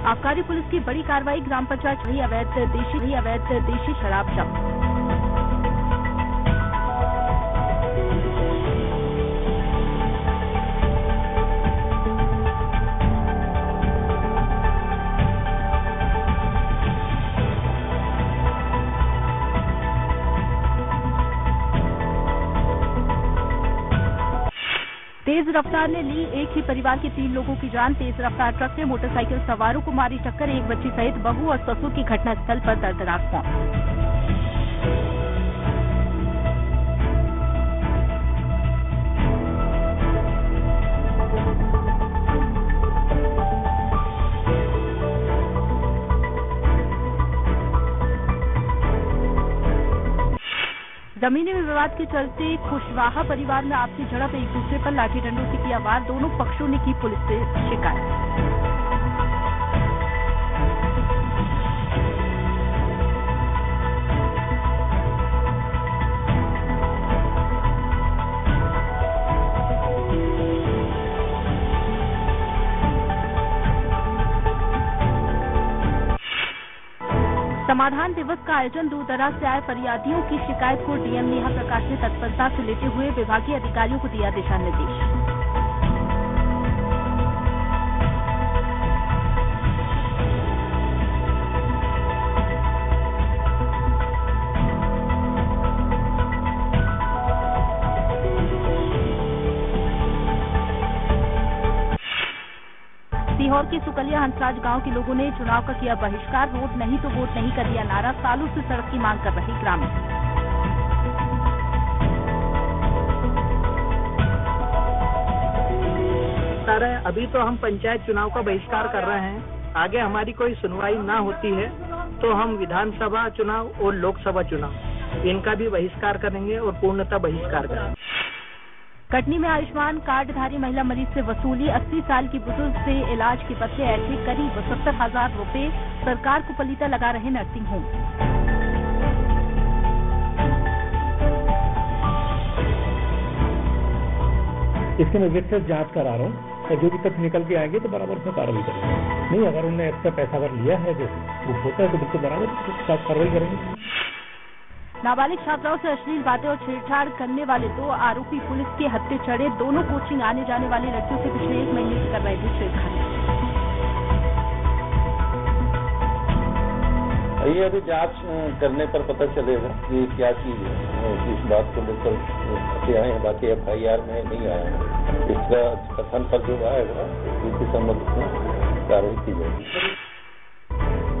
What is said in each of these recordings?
आबकारी पुलिस की बड़ी कार्रवाई, ग्राम पंचायत अवैध देशी शराब जब्त। तेज रफ्तार ने ली एक ही परिवार के 3 लोगों की जान। तेज रफ्तार ट्रक ने मोटरसाइकिल सवारों को मारी टक्कर। एक बच्ची सहित बहू और ससुर की घटनास्थल पर दर्दनाक मौत। जमीनी विवाद के चलते कुशवाहा परिवार में आपसी झड़प, एक दूसरे पर लाठी डंडों से किया वार। दोनों पक्षों ने की पुलिस से शिकायत। समाधान दिवस का आयोजन, दूर दराज से आए फरियादियों की शिकायत को डीएम नेहा प्रकाश ने तत्परता से लेते हुए विभागीय अधिकारियों को दिया दिशा निर्देश। सीहोर के सुकलिया हंसराज गांव के लोगों ने चुनाव का किया बहिष्कार। रोड नहीं तो वोट नहीं का दिया नारा। सालों से सड़क की मांग कर रहे ग्रामीण। सर, अभी तो हम पंचायत चुनाव का बहिष्कार कर रहे हैं। आगे हमारी कोई सुनवाई ना होती है तो हम विधानसभा चुनाव और लोकसभा चुनाव इनका भी बहिष्कार करेंगे और पूर्णतः बहिष्कार करेंगे। कटनी में आयुष्मान कार्डधारी महिला मरीज से वसूली। 80 साल की बुजुर्ग से इलाज के बदले ऐसे करीब 70,000 रुपए सरकार को पलीता लगा रहे नर्सिंग होम। इसके मैं विस्तृत जांच करा रहा हूँ और जो भी तथ्य निकल के आएंगे तो बराबर उसमें कार्रवाई करेंगे। नहीं, अगर उन्होंने एक्स्ट्रा पैसा अगर लिया है जो बुक होता है तो बिल्कुल बराबर कार्रवाई करेंगे। नाबालिग छात्राओं से अश्लील बातें और छेड़छाड़ करने वाले 2 आरोपी पुलिस के हत्थे चढ़े। दोनों कोचिंग आने जाने वाली लड़कियों से पिछले 1 महीने से कर रहे थे छेड़खानी। ये अभी जांच करने पर पता चलेगा कि क्या चीज है। इस बात को लेकर आए हैं, बाकी FIR में नहीं आया है। इसका कथन पर जो आएगा उसी संबंध में कार्रवाई की जाएगी।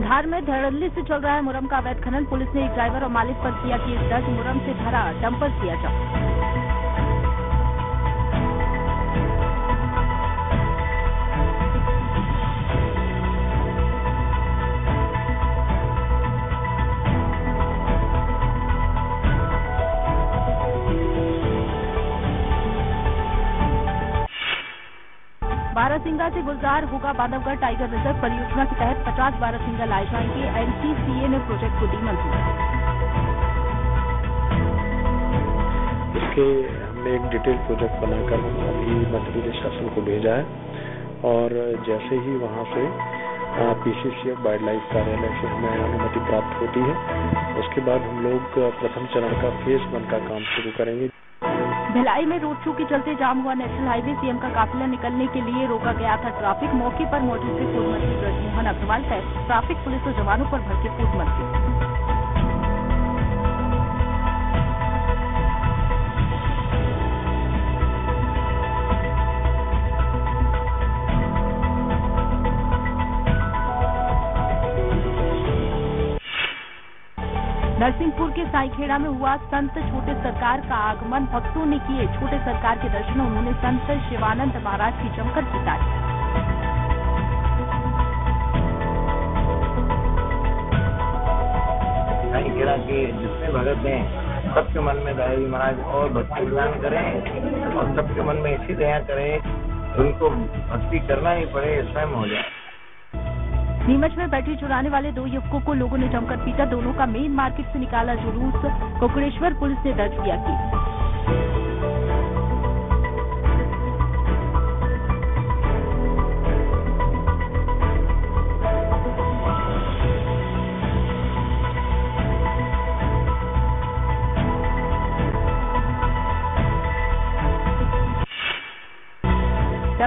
धार में धड़ल्ले से चल रहा है मुरम का अवैध खनन। पुलिस ने एक ड्राइवर और मालिक पर किया केस दर्ज। मुरम से भरा डंपर किया जब्त। बारासिंगा से गुलजार होगा बांधवगढ़ टाइगर रिजर्व। परियोजना के तहत 50 बारासिंगा लाए जाएंगे। NCCA ने प्रोजेक्ट को दी मंजूरी। इसके हमने एक डिटेल प्रोजेक्ट बनाकर अभी मध्य प्रदेश शासन को भेजा है और जैसे ही वहां से PCCF वाइल्ड लाइफ कार्यालय से हमें अनुमति प्राप्त होती है, उसके बाद हम लोग प्रथम चरण का फेज 1 का काम शुरू करेंगे। भिलाई में रोड शो के चलते जाम हुआ नेशनल हाईवे। सीएम का काफिला निकलने के लिए रोका गया था ट्रैफिक। मौके पर मौजूद थे पूर्व मंत्री ब्रजमोहन अग्रवाल। ट्रैफिक पुलिस और जवानों पर भड़के पूर्व मंत्री। नरसिंहपुर के साईखेड़ा में हुआ संत छोटे सरकार का आगमन। भक्तों ने किए छोटे सरकार के दर्शन। उन्होंने संत शिवानंद महाराज की जमकर की तारीफ। साईखेड़ा के जितने भगत हैं सबके मन में दया महाराज और भक्ति प्रदान करें और सबके मन में ऐसी दया करें उनको भक्ति करना ही पड़े, स्वयं हो जाए। नीमच में बैटरी चुराने वाले 2 युवकों को लोगों ने जमकर पीटा। दोनों का मेन मार्केट से निकाला जुलूस। कुकड़ेश्वर पुलिस ने दर्ज किया केस।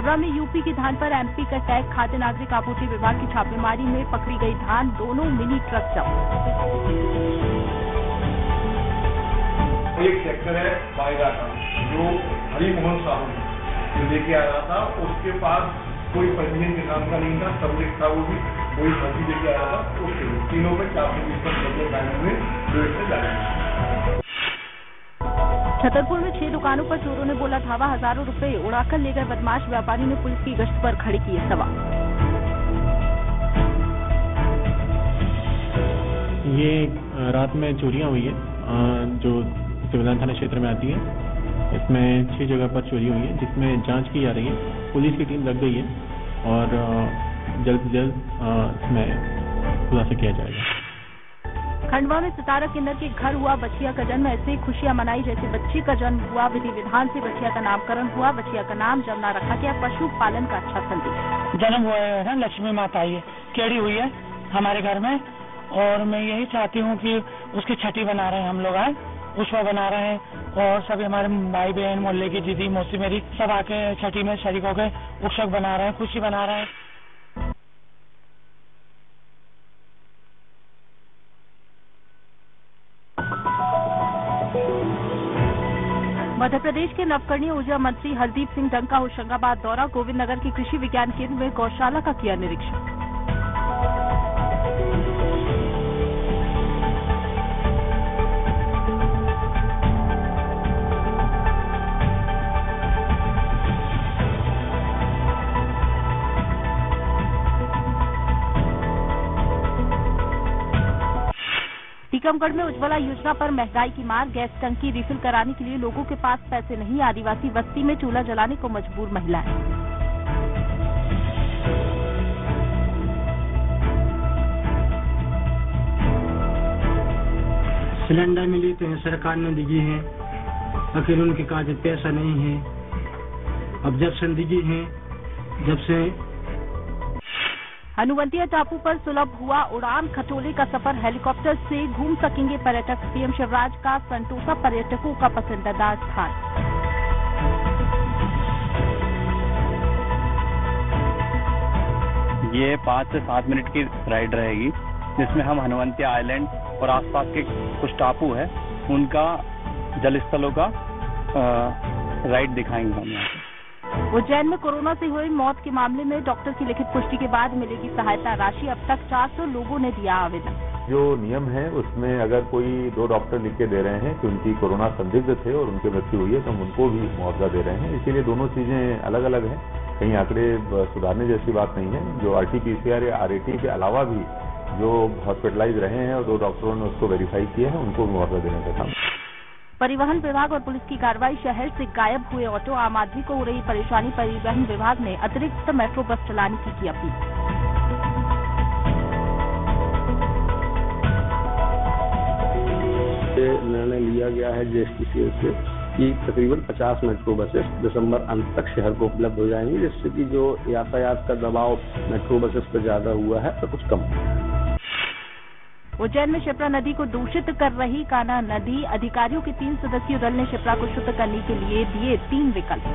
छबरा में यूपी की धान पर एमपी का टैग, खाद्य नागरिक आपूर्ति विभाग की छापेमारी में पकड़ी गई धान, दोनों मिनी ट्रक जब्त। एक ट्रैक्टर है बायगा का जो हरिमोहन साहू जो लेके आ रहा था, उसके पास कोई पंजीयन के नाम का नहीं था, सब्जेक्ट था, वो भी कोई फर्जी लेके आ रहा था। उसके तीनों में 420 सब्जेक्ट आए हुए जो इससे जाए। छतरपुर में 6 दुकानों पर चोरों ने बोला धावा, हजारों रुपए उड़ाकर ले गए बदमाश व्यापारी ने पुलिस की गश्त पर खड़े किए सवाल। ये रात में चोरियां हुई है जो सिविल थाना क्षेत्र में आती है। इसमें 6 जगह पर चोरी हुई है जिसमें जांच की जा रही है। पुलिस की टीम लग गई है और जल्द से जल्द इसमें खुलासा किया जाएगा। खंडवा में सितारा किन्नर के घर हुआ बच्चिया का जन्म, ऐसे खुशियां मनाई जैसे बच्ची का जन्म हुआ। विधि विधान से बच्चिया का नामकरण हुआ। बच्चिया का नाम जमुना रखा गया। पशुपालन का अच्छा संदेश। जन्म हुआ है, लक्ष्मी माता आई है, केड़ी हुई है हमारे घर में, और मैं यही चाहती हूँ कि उसकी छठी बना रहे हैं हम लोग, आए पुष्पा बना रहे हैं और सभी हमारे भाई बहन मोहल्ले की दीदी मौसी मेरी सब आके छठी में शरीक होकर उत्सव बना रहे हैं, खुशी बना रहे हैं। मध्य प्रदेश के नवकरणीय ऊर्जा मंत्री हरदीप सिंह डंग का होशंगाबाद दौरा। गोविंद नगर के कृषि विज्ञान केंद्र में गौशाला का किया निरीक्षण। टीकमगढ़ में उज्ज्वला योजना पर महंगाई की मार। गैस टंकी रिफिल कराने के लिए लोगों के पास पैसे नहीं। आदिवासी बस्ती में चूल्हा जलाने को मजबूर महिलाएं। सिलेंडर मिली तो सरकार ने दी है, लेकिन उनके पास पैसा नहीं है। अब जब से दी है, जब से हनुवंतिया टापू पर सुलभ हुआ उड़ान खटोले का सफर। हेलीकॉप्टर से घूम सकेंगे पर्यटक। सीएम शिवराज का संतोषा पर्यटकों का पसंदीदा स्थान। ये 5 से 7 मिनट की राइड रहेगी जिसमें हम हनुवंतिया आइलैंड और आसपास के कुछ टापू है उनका जल स्थलों का राइड दिखाएंगे हम यहाँ पे। उज्जैन में कोरोना से हुई मौत के मामले में डॉक्टर की लिखित पुष्टि के बाद मिलेगी सहायता राशि। अब तक 400 लोगों ने दिया आवेदन। जो नियम है उसमें अगर कोई 2 डॉक्टर लिख के दे रहे हैं कि उनकी कोरोना संदिग्ध थे और उनकी मृत्यु हुई है तो हम उनको भी मुआवजा दे रहे हैं। इसीलिए दोनों चीजें अलग अलग हैं, कहीं आंकड़े सुधारने जैसी बात नहीं है। जो RT-PCR या RAT के अलावा भी जो हॉस्पिटलाइज रहे हैं और 2 डॉक्टरों ने उसको वेरीफाई किया है उनको मुआवजा देने का काम। परिवहन विभाग और पुलिस की कार्रवाई। शहर से गायब हुए ऑटो। आम आदमी को हो रही परेशानी। परिवहन विभाग ने अतिरिक्त मेट्रो बस चलाने की अपील। ये निर्णय लिया गया है JSTCL से कि तकरीबन 50 मेट्रो बसेस दिसंबर अंत तक शहर को उपलब्ध हो जाएंगी, जिससे कि जो यातायात का दबाव मेट्रो बसेस पर ज्यादा हुआ है तो कुछ कम। उज्जैन में शिप्रा नदी को दूषित कर रही कान्हा नदी। अधिकारियों के 3 सदस्यीय दल ने शिप्रा को शुद्ध करने के लिए दिए 3 विकल्प।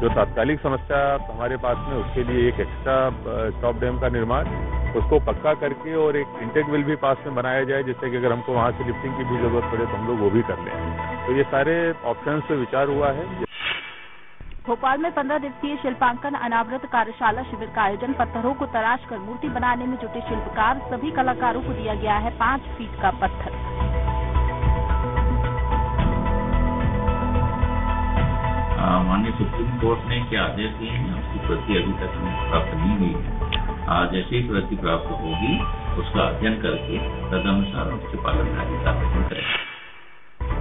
जो तात्कालिक समस्या हमारे पास में उसके लिए एक एक्स्ट्रा स्टॉप डैम का निर्माण, उसको पक्का करके और एक इंटेक विल भी पास में बनाया जाए जिससे कि अगर हमको वहां से लिफ्टिंग की भी जरूरत पड़े तो हम लोग वो भी कर लें। तो ये सारे ऑप्शंस पे विचार हुआ है। भोपाल में 15 दिवसीय शिल्पांकन अनावृत कार्यशाला शिविर का आयोजन। पत्थरों को तराश कर मूर्ति बनाने में जुटे शिल्पकार। सभी कलाकारों को दिया गया है 5 फीट का पत्थर। माननीय सुप्रीम कोर्ट ने क्या आदेश दिए हैं उसकी प्रति अभी तक हमें प्राप्त नहीं हुई है। जैसे ही प्रति प्राप्त होगी उसका अध्ययन करके तदनुसार उसके पालन का कार्य करेंगे।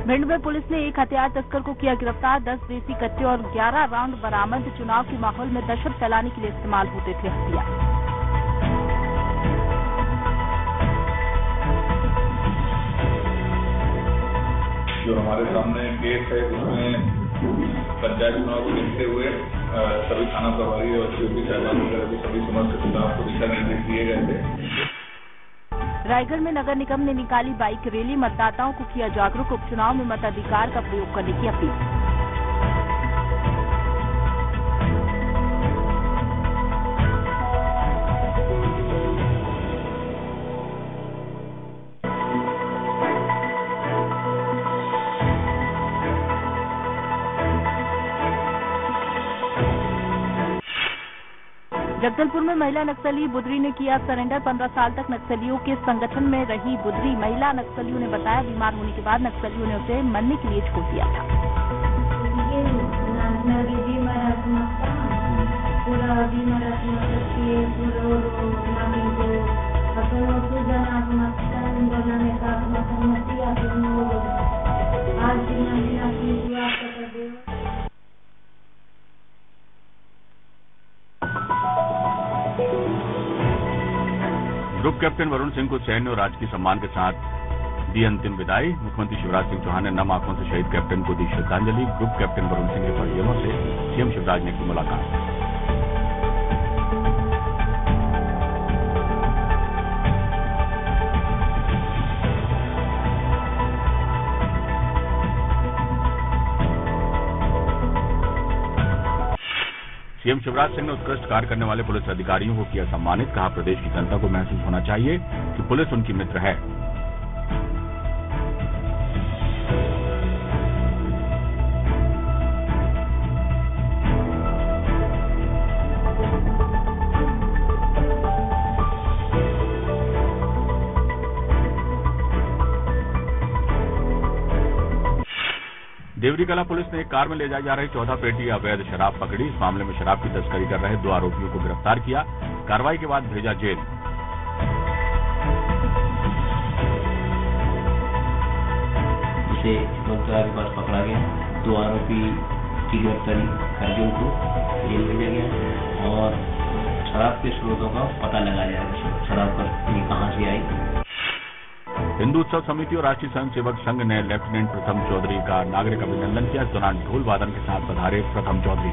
भिंड में पुलिस ने एक हथियार तस्कर को किया गिरफ्तार। 10 देसी कट्टे और 11 राउंड बरामद। चुनाव के माहौल में दहशत फैलाने के लिए इस्तेमाल होते थे हथियार। जो हमारे सामने केस है जिसमें पंचायत चुनाव को देखते हुए सभी थाना प्रभारी और COP साहिबान वगैरह के सभी समस्त चुनाव को दिशा निर्देश दिए गए थे। रायगढ़ में नगर निगम ने निकाली बाइक रैली। मतदाताओं को किया जागरूक। उपचुनाव में मताधिकार का प्रयोग करने की अपील। जगदलपुर में महिला नक्सली बुधरी ने किया सरेंडर। 15 साल तक नक्सलियों के संगठन में रही बुधरी महिला नक्सलियों ने बताया बीमार होने के बाद नक्सलियों ने उसे मरने के लिए छोड़ दिया था। ग्रुप कैप्टन वरुण सिंह को सैन्य और राजकीय सम्मान के साथ दी अंतिम विदाई। मुख्यमंत्री शिवराज सिंह चौहान ने नम आंखों से शहीद कैप्टन को दी श्रद्धांजलि। ग्रुप कैप्टन वरुण सिंह के परिजनों से सीएम शिवराज ने की मुलाकात। सीएम शिवराज सिंह ने उत्कृष्ट कार्य करने वाले पुलिस अधिकारियों को किया सम्मानित। कहा प्रदेश की जनता को महसूस होना चाहिए कि पुलिस उनकी मित्र है। देवरी कला पुलिस ने एक कार में ले जाई जा रही 14 पेटी अवैध शराब पकड़ी। इस मामले में शराब की तस्करी कर रहे 2 आरोपियों को गिरफ्तार किया। कार्रवाई के बाद भेजा जेल। जिसे लोकतला के पास पकड़ा गया। 2 आरोपी की गिरफ्तारी करके उनको जेल भेजा गया और शराब के स्रोतों का पता लगाया जा रहा है। शराब कहां से आई। हिंदू उत्सव समिति और राष्ट्रीय स्वयंसेवक संघ ने लेफ्टिनेंट प्रथम चौधरी का नागरिक अभिनंदन किया। इस दौरान ढोल वादन के साथ पधारे प्रथम चौधरी।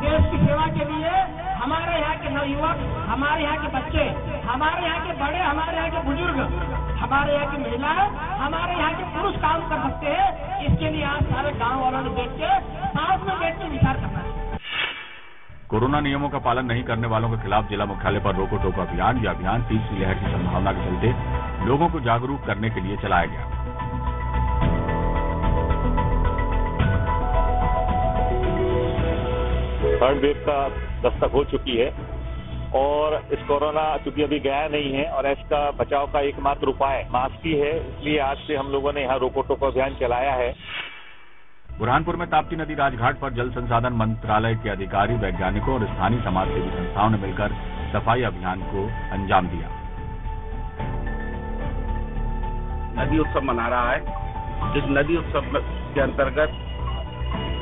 देश की सेवा के लिए हमारे यहाँ के नवयुवक, हमारे यहाँ के बच्चे, हमारे यहाँ के बड़े, हमारे यहाँ के बुजुर्ग, हमारे यहाँ की महिलाएं, हमारे यहाँ के पुरुष काम कर सकते हैं। इसके लिए आज सारे गाँव वालों ने बैठ के साथ में बैठ के विचार करना है। कोरोना नियमों का पालन नहीं करने वालों के खिलाफ जिला मुख्यालय पर रोको टोको अभियान। यह अभियान तीसरी लहर की संभावना के चलते लोगों को जागरूक करने के लिए चलाया गया। थर्ड वेव का दस्तक हो चुकी है और इस कोरोना चूंकि अभी गया नहीं है और इसका बचाव का एकमात्र उपाय मास्क ही है। इसलिए आज से हम लोगों ने यहाँ रोको टोको अभियान चलाया है। बुरहानपुर में ताप्ती नदी राजघाट पर जल संसाधन मंत्रालय के अधिकारी, वैज्ञानिकों और स्थानीय समाजसेवी संस्थाओं ने मिलकर सफाई अभियान को अंजाम दिया। नदी उत्सव मना रहा है। इस नदी उत्सव के अंतर्गत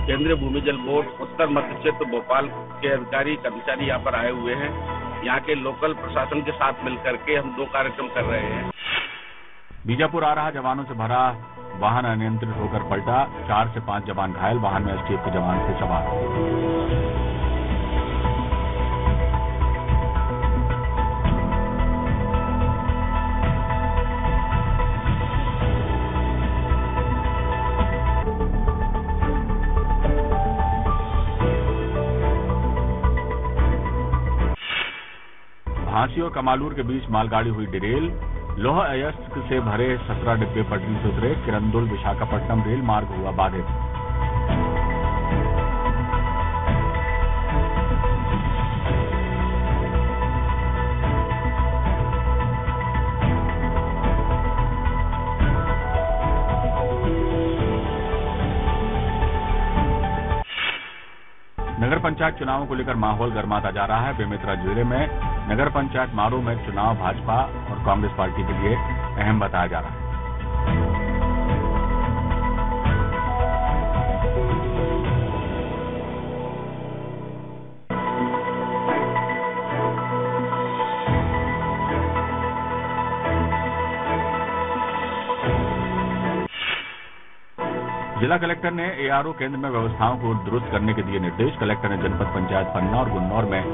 केंद्रीय भूमि जल बोर्ड, उत्तर मध्य क्षेत्र भोपाल के अधिकारी कर्मचारी यहाँ पर आए हुए हैं। यहाँ के लोकल प्रशासन के साथ मिलकर के हम 2 कार्यक्रम कर रहे हैं। बीजापुर आ रहा जवानों से भरा वाहन अनियंत्रित होकर पलटा। 4 से 5 जवान घायल। वाहन में एसटीएफ के जवान थे सवार। झांसी और कमालूर के बीच मालगाड़ी हुई डिरेल। लोह अयस्क से भरे 17 डिब्बे पटरी से उतरे। किरंदुल विशाखापट्टनम रेल मार्ग हुआ बाधित। नगर पंचायत चुनावों को लेकर माहौल गर्माता जा रहा है। बेमेतरा जिले में नगर पंचायत मारो में चुनाव भाजपा और कांग्रेस पार्टी के लिए अहम बताया जा रहा है। जिला कलेक्टर ने एआरओ केंद्र में व्यवस्थाओं को दुरुस्त करने के दिए निर्देश। कलेक्टर ने जनपद पंचायत पन्ना और गुन्नौर में